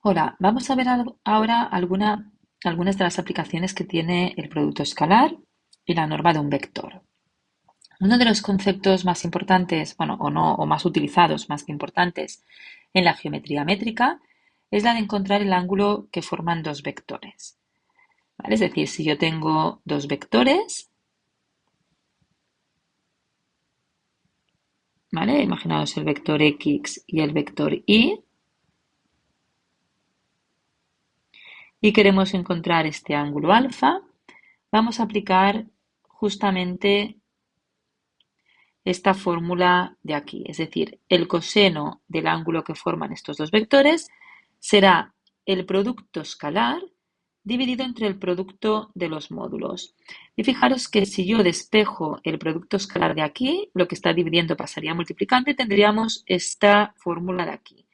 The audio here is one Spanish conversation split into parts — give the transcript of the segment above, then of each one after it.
Hola, vamos a ver ahora algunas de las aplicaciones que tiene el producto escalar y la norma de un vector. Uno de los conceptos más importantes, bueno, o no, o más utilizados, más que importantes, en la geometría métrica es la de encontrar el ángulo que forman dos vectores. ¿Vale? Es decir, si yo tengo dos vectores, ¿vale? Imaginaos el vector X y el vector Y, y queremos encontrar este ángulo alfa, vamos a aplicar justamente esta fórmula de aquí, es decir, el coseno del ángulo que forman estos dos vectores será el producto escalar dividido entre el producto de los módulos. Y fijaros que si yo despejo el producto escalar de aquí, lo que está dividiendo pasaría a multiplicando y tendríamos esta fórmula de aquí,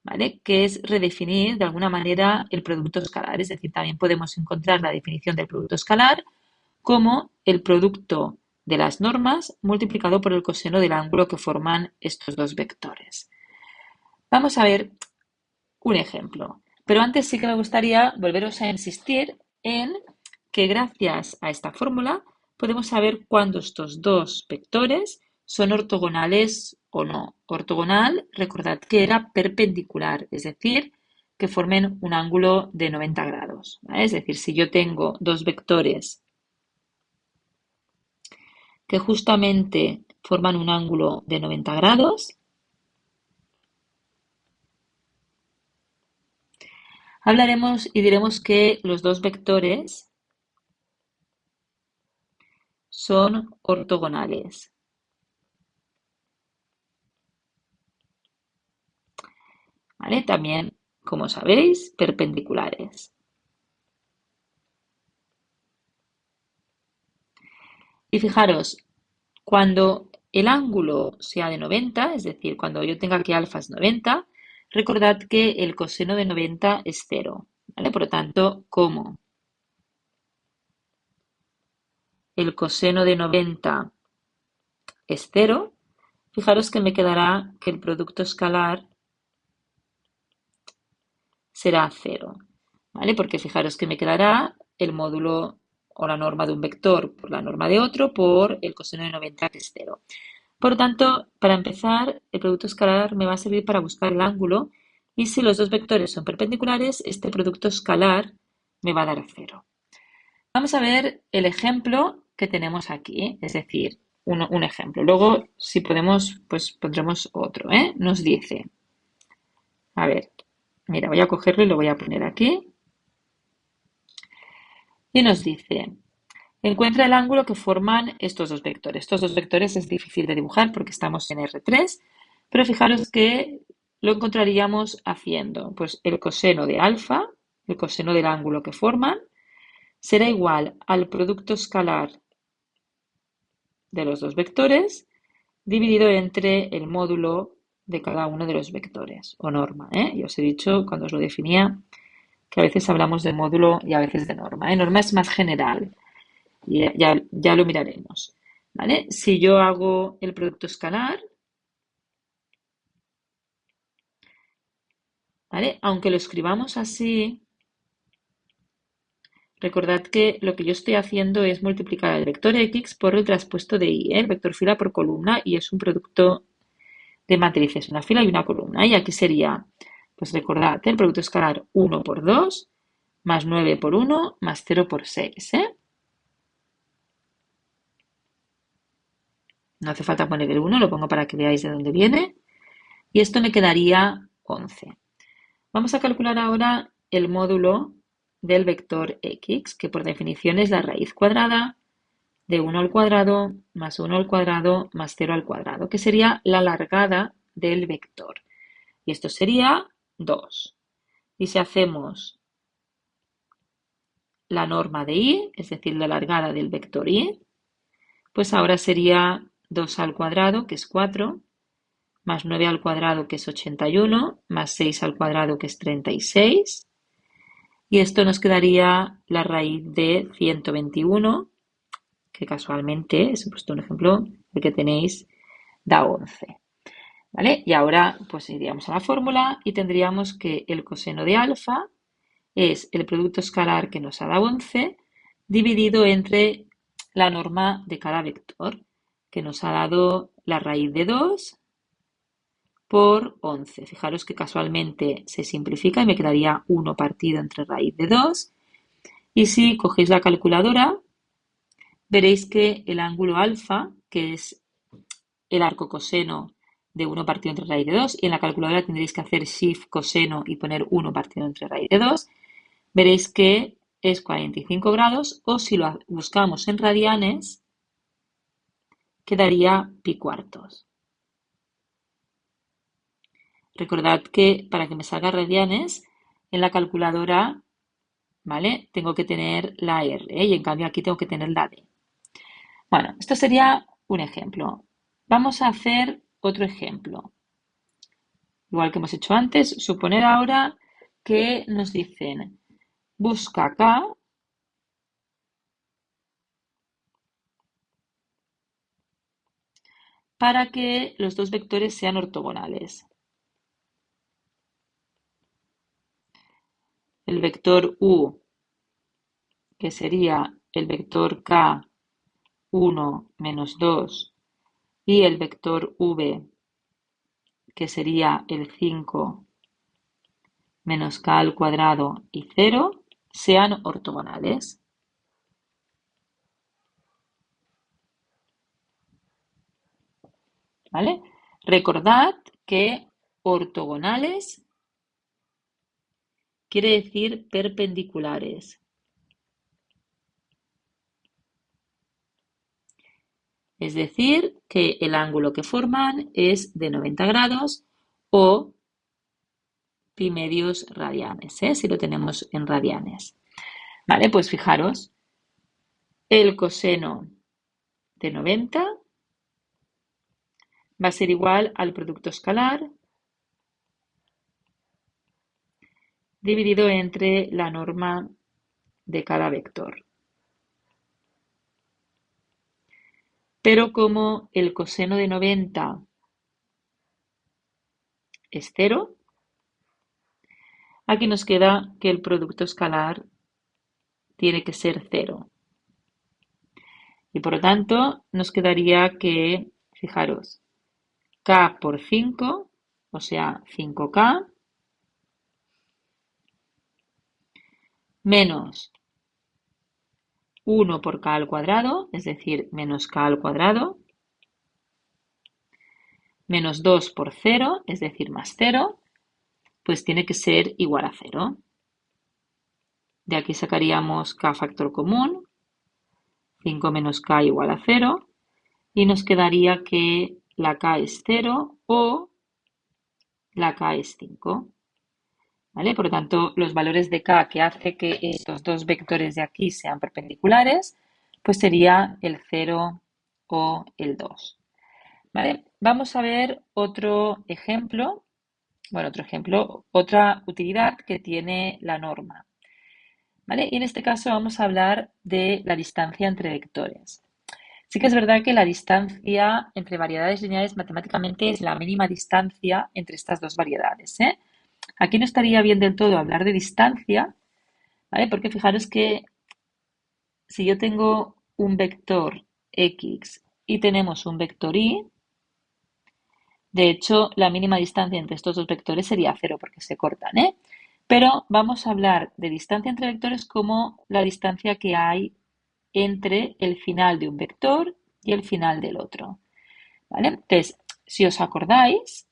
¿vale? Que es redefinir de alguna manera el producto escalar. Es decir, también podemos encontrar la definición del producto escalar como el producto de las normas multiplicado por el coseno del ángulo que forman estos dos vectores. Vamos a ver un ejemplo, pero antes sí que me gustaría volveros a insistir en que gracias a esta fórmula podemos saber cuándo estos dos vectores son ortogonales o no. Ortogonal, recordad que era perpendicular, es decir, que formen un ángulo de 90 grados. ¿Vale? Es decir, si yo tengo dos vectores que justamente forman un ángulo de 90 grados, hablaremos y diremos que los dos vectores son ortogonales. ¿Vale? También, como sabéis, perpendiculares. Y fijaros, cuando el ángulo sea de 90, es decir, cuando yo tenga que alfa es 90, recordad que el coseno de 90 es 0. ¿Vale? Por lo tanto, como el coseno de 90 es 0, fijaros que me quedará que el producto escalar será 0, ¿vale? Porque fijaros que me quedará el módulo o la norma de un vector por la norma de otro por el coseno de 90 que es 0. Por lo tanto, para empezar, el producto escalar me va a servir para buscar el ángulo y si los dos vectores son perpendiculares, este producto escalar me va a dar 0. Vamos a ver el ejemplo que tenemos aquí, es decir, un ejemplo. Luego, si podemos, pues pondremos otro, ¿eh? Nos dice, a ver, mira, voy a cogerlo y lo voy a poner aquí. Y nos dice, encuentra el ángulo que forman estos dos vectores. Estos dos vectores es difícil de dibujar porque estamos en R3, pero fijaros que lo encontraríamos haciendo, pues el coseno de alfa, el coseno del ángulo que forman, será igual al producto escalar de los dos vectores dividido entre el módulo de cada uno de los vectores, o norma, ¿eh? Ya os he dicho cuando os lo definía que a veces hablamos de módulo y a veces de norma, ¿eh? Norma es más general y ya lo miraremos, ¿vale? Si yo hago el producto escalar, ¿vale? Aunque lo escribamos así, recordad que lo que yo estoy haciendo es multiplicar el vector X por el traspuesto de Y, ¿eh? El vector fila por columna y es un producto de matrices, una fila y una columna. Y aquí sería, pues recordad, el producto escalar 1 por 2 más 9 por 1 más 0 por 6, ¿eh? No hace falta poner el 1, lo pongo para que veáis de dónde viene. Y esto me quedaría 11. Vamos a calcular ahora el módulo del vector x, que por definición es la raíz cuadrada de 1 al cuadrado más 1 al cuadrado más 0 al cuadrado, que sería la largada del vector. Y esto sería 2. Y si hacemos la norma de y, es decir, la largada del vector y, pues ahora sería 2 al cuadrado, que es 4, más 9 al cuadrado, que es 81, más 6 al cuadrado, que es 36. Y esto nos quedaría la raíz de 121, que casualmente, es puesto un ejemplo, el que tenéis da 11. ¿vale? Y ahora pues iríamos a la fórmula y tendríamos que el coseno de alfa es el producto escalar que nos ha dado 11 dividido entre la norma de cada vector, que nos ha dado la raíz de 2 por 11. Fijaros que casualmente se simplifica y me quedaría 1 partido entre raíz de 2. Y si cogéis la calculadora, veréis que el ángulo alfa, que es el arco coseno de 1 partido entre raíz de 2, y en la calculadora tendréis que hacer shift coseno y poner 1 partido entre raíz de 2, veréis que es 45 grados, o si lo buscamos en radianes, quedaría pi cuartos. Recordad que para que me salga radianes, en la calculadora, ¿vale? Tengo que tener la R, y en cambio aquí tengo que tener la D. Bueno, esto sería un ejemplo. Vamos a hacer otro ejemplo. Igual que hemos hecho antes, suponer ahora que nos dicen, busca K para que los dos vectores sean ortogonales. El vector U, que sería el vector K 1 menos 2, y el vector V, que sería el 5 menos K al cuadrado y 0, sean ortogonales. ¿Vale? Recordad que ortogonales quiere decir perpendiculares. Es decir, que el ángulo que forman es de 90 grados o pi medios radianes, si lo tenemos en radianes. Vale, pues fijaros, el coseno de 90 va a ser igual al producto escalar dividido entre la norma de cada vector. Pero como el coseno de 90 es 0, aquí nos queda que el producto escalar tiene que ser 0. Y por lo tanto nos quedaría que, fijaros, K por 5, o sea, 5K, menos 1 por K al cuadrado, es decir, menos K al cuadrado, menos 2 por 0, es decir, más 0, pues tiene que ser igual a 0. De aquí sacaríamos K factor común, 5 menos K igual a 0, y nos quedaría que la K es 0 o la K es 5. ¿Vale? Por lo tanto, los valores de K que hace que estos dos vectores de aquí sean perpendiculares, pues sería el 0 o el 2. ¿Vale? Vamos a ver otro ejemplo, otra utilidad que tiene la norma. ¿Vale? Y en este caso vamos a hablar de la distancia entre vectores. Sí que es verdad que la distancia entre variedades lineales matemáticamente es la mínima distancia entre estas dos variedades, ¿eh? Aquí no estaría bien del todo hablar de distancia, ¿vale? Porque fijaros que si yo tengo un vector x y tenemos un vector y, de hecho, la mínima distancia entre estos dos vectores sería 0 porque se cortan, ¿eh? Pero vamos a hablar de distancia entre vectores como la distancia que hay entre el final de un vector y el final del otro, ¿vale? Entonces, si os acordáis,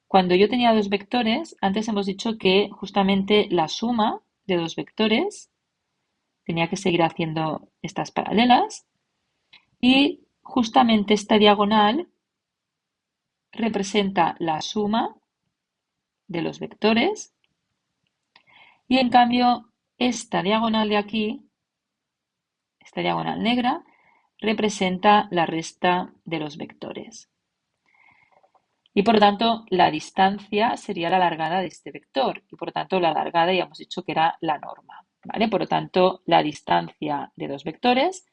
cuando yo tenía dos vectores, antes hemos dicho que justamente la suma de dos vectores tenía que seguir haciendo estas paralelas y justamente esta diagonal representa la suma de los vectores y en cambio esta diagonal de aquí, esta diagonal negra, representa la resta de los vectores. Y por lo tanto la distancia sería la largada de este vector y por lo tanto la largada ya hemos dicho que era la norma, ¿vale? Por lo tanto la distancia de dos vectores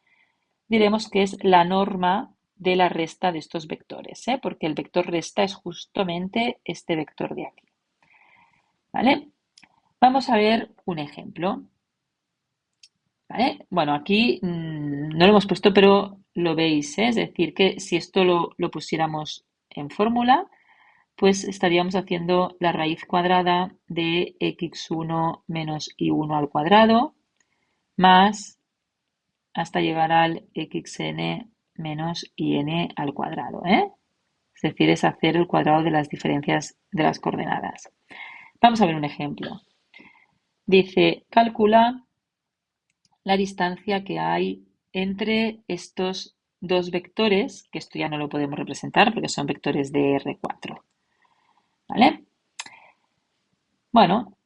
diremos que es la norma de la resta de estos vectores, ¿eh? Porque el vector resta es justamente este vector de aquí. ¿Vale? Vamos a ver un ejemplo. ¿Vale? Bueno, aquí no lo hemos puesto, pero lo veis, ¿eh? Es decir, que si esto lo pusiéramos en fórmula, pues estaríamos haciendo la raíz cuadrada de x1 menos y1 al cuadrado más hasta llegar al xn menos yn al cuadrado, ¿eh? Es decir, es hacer el cuadrado de las diferencias de las coordenadas. Vamos a ver un ejemplo. Dice, calcula la distancia que hay entre estos dos vectores, que esto ya no lo podemos representar porque son vectores de R4. ¿Vale? Bueno,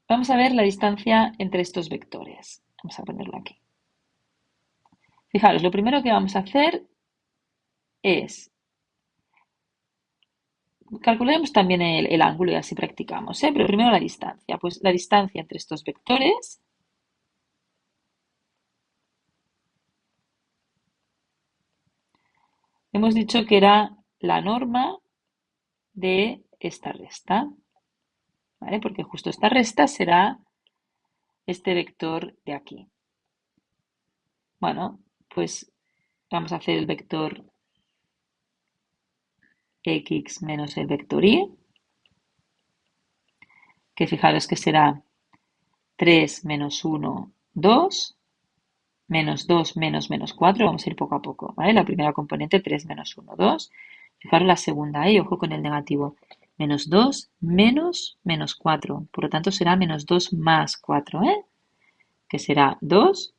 vamos a ver la distancia entre estos vectores. Vamos a ponerlo aquí. Fijaros, lo primero que vamos a hacer es calculemos también el ángulo y así practicamos, ¿eh? Pero primero la distancia. Pues la distancia entre estos vectores hemos dicho que era la norma de esta resta, ¿vale? Porque justo esta resta será este vector de aquí. Bueno, pues vamos a hacer el vector x menos el vector y, que fijaros que será 3 menos 1, 2, menos 2 menos menos 4, vamos a ir poco a poco, ¿vale? La primera componente 3 menos 1, 2. Fijaros la segunda, y ojo con el negativo. Menos 2 menos menos 4, por lo tanto será menos 2 más 4, ¿eh? Que será 2.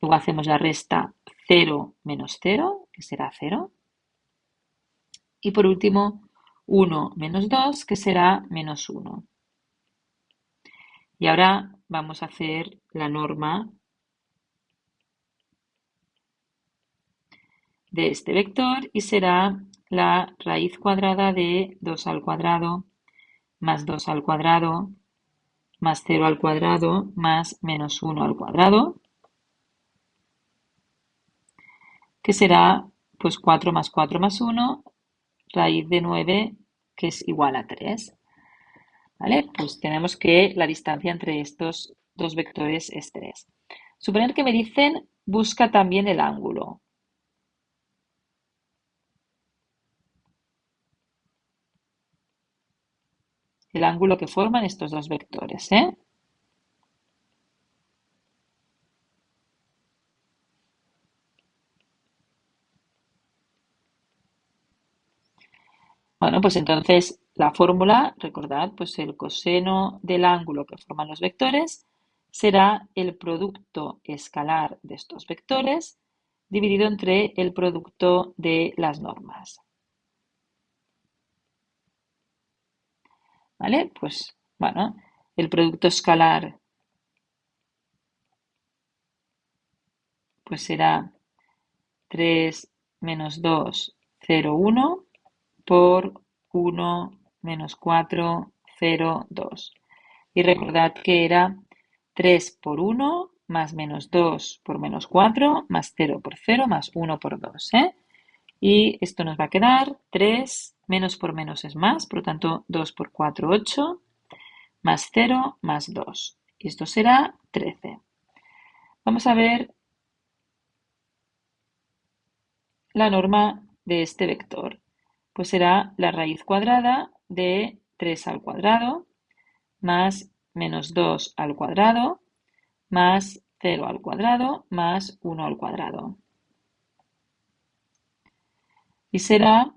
Luego hacemos la resta 0 menos 0, que será 0. Y por último, 1 menos 2, que será menos 1. Y ahora vamos a hacer la norma de este vector y será la raíz cuadrada de 2 al cuadrado más 2 al cuadrado más 0 al cuadrado más menos 1 al cuadrado, que será pues 4 más 4 más 1, raíz de 9, que es igual a 3. ¿Vale? Pues tenemos que la distancia entre estos dos vectores es 3. Suponer que me dicen busca también el ángulo. El ángulo que forman estos dos vectores, ¿eh? Bueno, pues entonces la fórmula, recordad, pues el coseno del ángulo que forman los vectores será el producto escalar de estos vectores dividido entre el producto de las normas. ¿Vale? Pues bueno, el producto escalar pues será 3 menos 2, 0, 1 por 1 menos 4, 0, 2. Y recordad que era 3 por 1 más menos 2 por menos 4 más 0 por 0 más 1 por 2, ¿eh? Y esto nos va a quedar 3 menos por menos es más, por lo tanto 2 por 4, 8, más 0 más 2. Y esto será 13. Vamos a ver la norma de este vector. Pues será la raíz cuadrada de 3 al cuadrado más menos 2 al cuadrado más 0 al cuadrado más 1 al cuadrado. Y será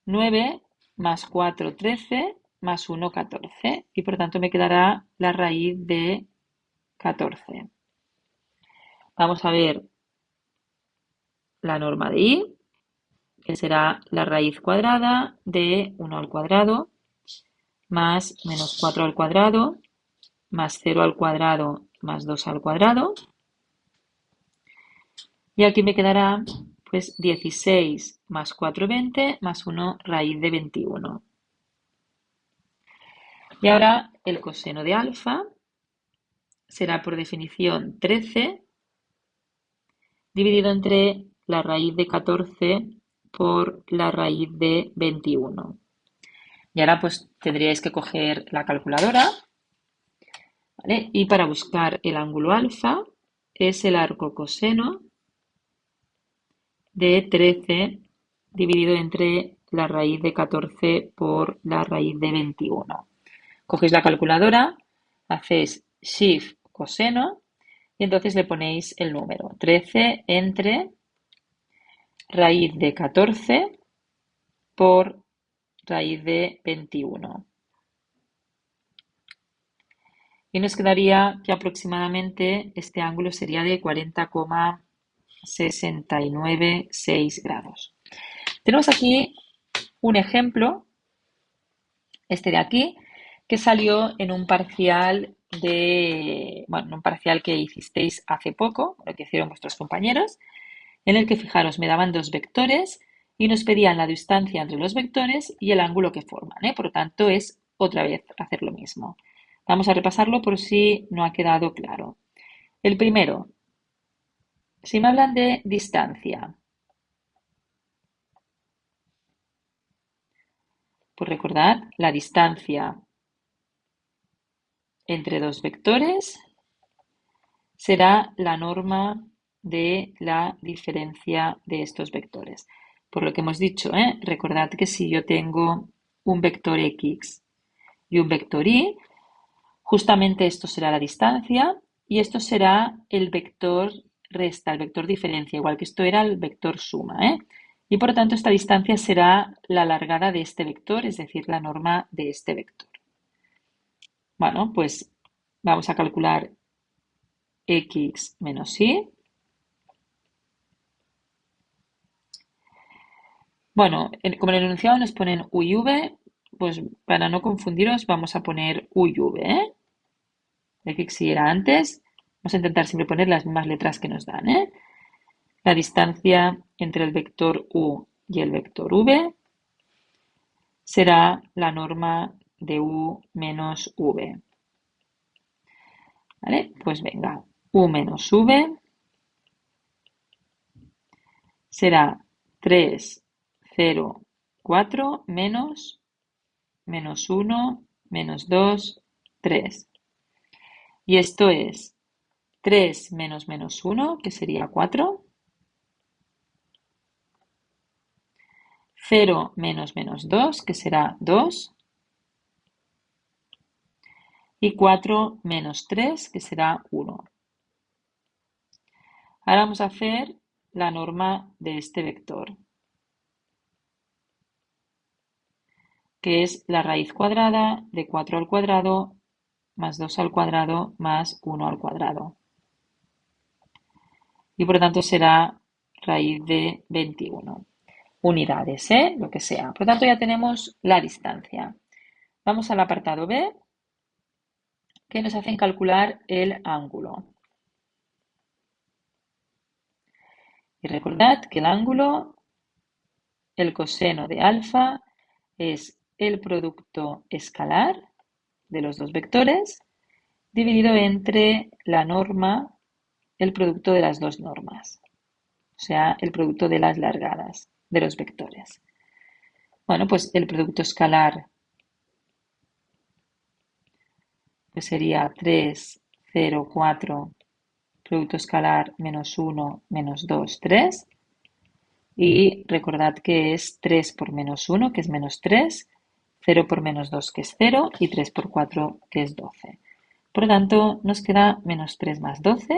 9 más 4, 13 más 1, 14. Y por tanto me quedará la raíz de 14. Vamos a ver la norma de y, que será la raíz cuadrada de 1 al cuadrado más menos 4 al cuadrado más 0 al cuadrado más 2 al cuadrado. Y aquí me quedará pues 16 más 4, 20 más 1 raíz de 21. Y ahora el coseno de alfa será por definición 13 dividido entre la raíz de 14 por la raíz de 21. Y ahora pues tendríais que coger la calculadora, ¿vale? Y para buscar el ángulo alfa es el arco coseno de 13 dividido entre la raíz de 14 por la raíz de 21. Cogéis la calculadora, hacéis shift coseno y entonces le ponéis el número 13 entre raíz de 14 por raíz de 21. Y nos quedaría que aproximadamente este ángulo sería de 40,696 grados. Tenemos aquí un ejemplo, este de aquí, que salió en un parcial un parcial que hicisteis hace poco, lo que hicieron vuestros compañeros, en el que, fijaros, me daban dos vectores y nos pedían la distancia entre los vectores y el ángulo que forman, ¿eh? Por lo tanto, es otra vez hacer lo mismo. Vamos a repasarlo por si no ha quedado claro. El primero, si me hablan de distancia, pues recordad, la distancia entre dos vectores será la norma de la diferencia de estos vectores. Por lo que hemos dicho, recordad que si yo tengo un vector x y un vector y, justamente esto será la distancia y esto será el vector resta, el vector diferencia, igual que esto era el vector suma, ¿eh? Y por lo tanto esta distancia será la largada de este vector, es decir, la norma de este vector. Bueno, pues vamos a calcular x menos y. Bueno, como en el enunciado nos ponen u y v, pues para no confundiros vamos a poner u y v, ¿eh? X y era antes. Vamos a intentar siempre poner las mismas letras que nos dan, ¿eh? La distancia entre el vector u y el vector v será la norma de u menos v. ¿Vale? Pues venga, u menos v será 3, 0, 4 menos 1, menos 2, 3. Y esto es 3 menos menos 1, que sería 4. 0 menos menos 2, que será 2. Y 4 menos 3, que será 1. Ahora vamos a hacer la norma de este vector, que es la raíz cuadrada de 4 al cuadrado más 2 al cuadrado más 1 al cuadrado. Y por lo tanto será raíz de 21 unidades, lo que sea. Por lo tanto ya tenemos la distancia. Vamos al apartado B, que nos hacen calcular el ángulo. Y recordad que el ángulo, el coseno de alfa, es el producto escalar de los dos vectores dividido entre la norma, el producto de las dos normas, o sea, el producto de las largadas de los vectores. Bueno, pues el producto escalar pues sería 3, 0, 4, producto escalar menos 1, menos 2, 3. Y recordad que es 3 por menos 1, que es menos 3, 0 por menos 2, que es 0, y 3 por 4, que es 12. Por lo tanto, nos queda menos 3 más 12,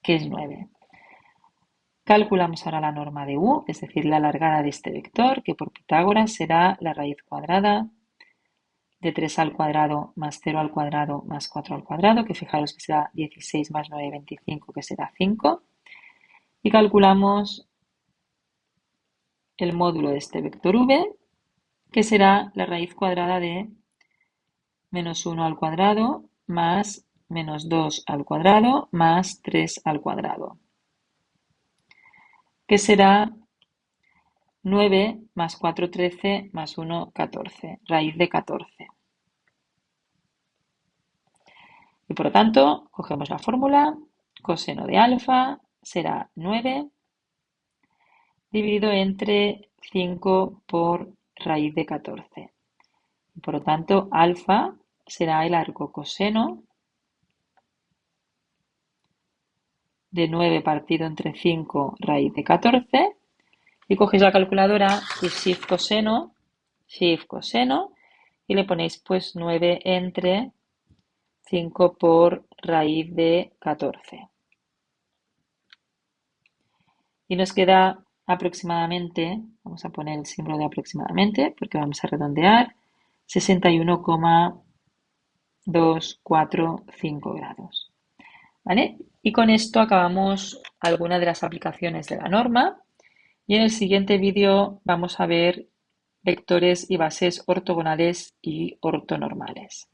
que es 9. Calculamos ahora la norma de u, es decir, la largada de este vector, que por Pitágoras será la raíz cuadrada de 3 al cuadrado más 0 al cuadrado más 4 al cuadrado, que fijaros que será 16 más 9, 25, que será 5. Y calculamos el módulo de este vector v, que será la raíz cuadrada de menos 1 al cuadrado más menos 2 al cuadrado más 3 al cuadrado, que será 9 más 4, 13 más 1, 14, raíz de 14. Y por lo tanto, cogemos la fórmula, coseno de alfa será 9 dividido entre 5 por raíz de 14. Por lo tanto, alfa será el arcocoseno de 9 partido entre 5 raíz de 14. Y cogéis la calculadora y shift coseno, y le ponéis pues 9 entre 5 por raíz de 14. Y nos queda aproximadamente, vamos a poner el símbolo de aproximadamente porque vamos a redondear, 61,245 grados. ¿Vale? Y con esto acabamos alguna de las aplicaciones de la norma. Y en el siguiente vídeo vamos a ver vectores y bases ortogonales y ortonormales.